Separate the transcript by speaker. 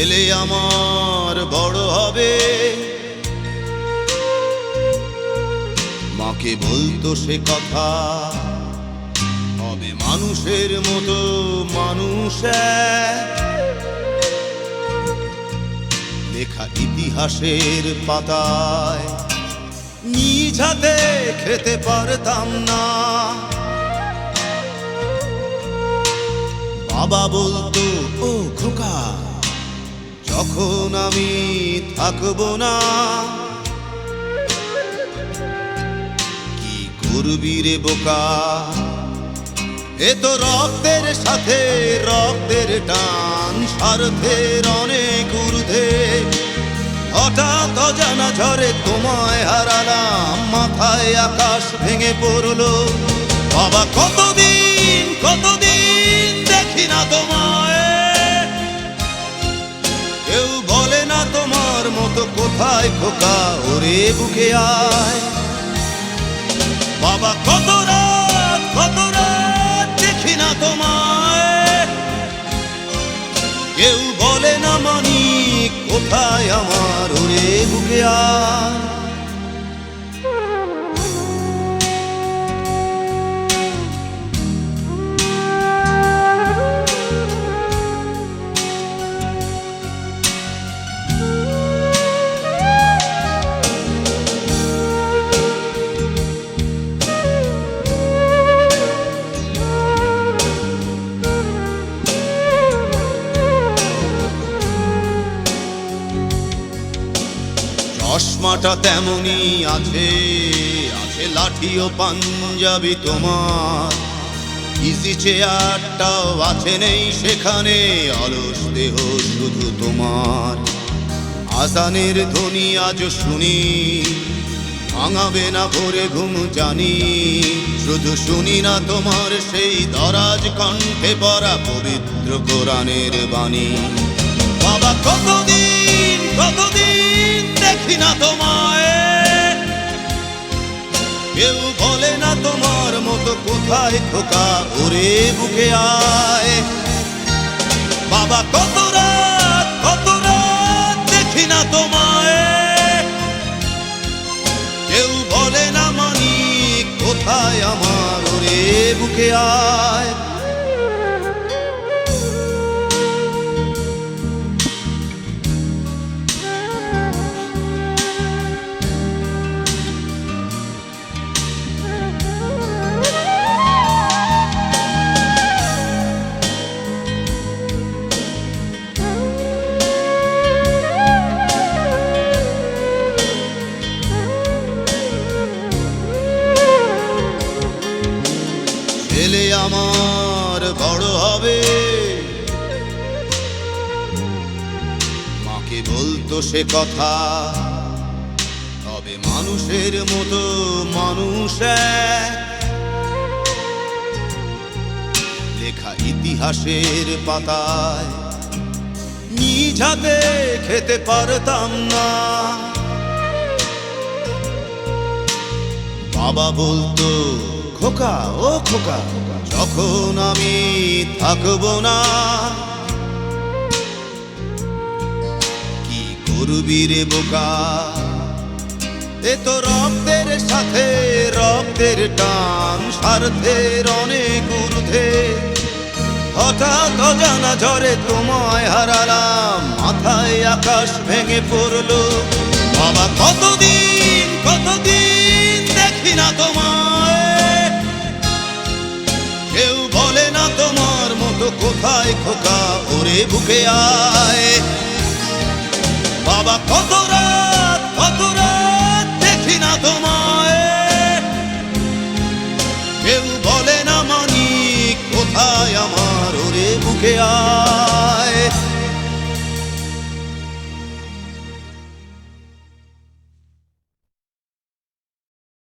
Speaker 1: ছেলে আমার বড় হবে, মাকে বলতো সে কথা, হবে মানুষের মতো মানুষ এক। লেখা ইতিহাসের পাতায় নিজ হাতে খেতে পারতাম না। বাবা বলতো, ও খোকা, যখন আমি থাকবো না, কি করবি রে বোকা, এ তো রক্তের সাথে রক্তের টান, স্বার্থের অনেক ঊর্ধ্বে। হঠাৎ অজানা ঝড়ে তোমায় হারালাম, মাথায় আকাশ ভেঙে পড়লো। বাবা কতদিন কতদিন দেখি না তোমায়, কেউ বলে না তোমার মতো কোথায় খোকা, ওরে বুকে আয়। বাবা কত রাত দেখি না তোমায়, কেউ বলে না মানি কোথায় আমার, ওরে বুকে আয়। চশমাটা তেমনি আছে, আছে লাঠি ও পাঞ্জাবি তোমার, ইজি চেয়ারটাও আছে নেই সেখানে, অলস দেহ শুধু তোমার। আজানের ধ্বনি আজ শুনি, ভাঙাবে না ভোরে ঘুম জানি, শুধু শুনি না তোমার সেই দরাজ কণ্ঠে পড়া পবিত্র কোরআনের বাণী। বাবা কতদিন কতদিন দেখি না তোমায়, কেউ বলে না তোমার মতো কোথায় খোকা, ওরে বুকে আয়। বাবা কত রাত দেখি না তোমায়, কেউ বলে না মানি কোথায় আমার, ওরে বুকে আয়। ছেলে আমার বড় হবে, মাকে বলতো সে কথা, হবে মানুষের মতো মানুষ এক। লেখা ইতিহাসের পাতায় নিজ হাতে খেতে পারতাম না। বাবা বলতো, খোকা ও খোকা, যখন আমি থাকবো না, কি করবি রে বোকা, এ তো রক্তের সাথে রক্তের টান, স্বার্থের অনেক ঊর্ধ্বে। হঠাৎ অজানা ঝড়ে তোমায় হারালাম, মাথায় আকাশ ভেঙে পড়লো। বাবা কতদিন কতদিন দেখি না তোমায়, কেউ বলে না তোমার মতো কোথায় খোকা, ওরে বুকে আয়।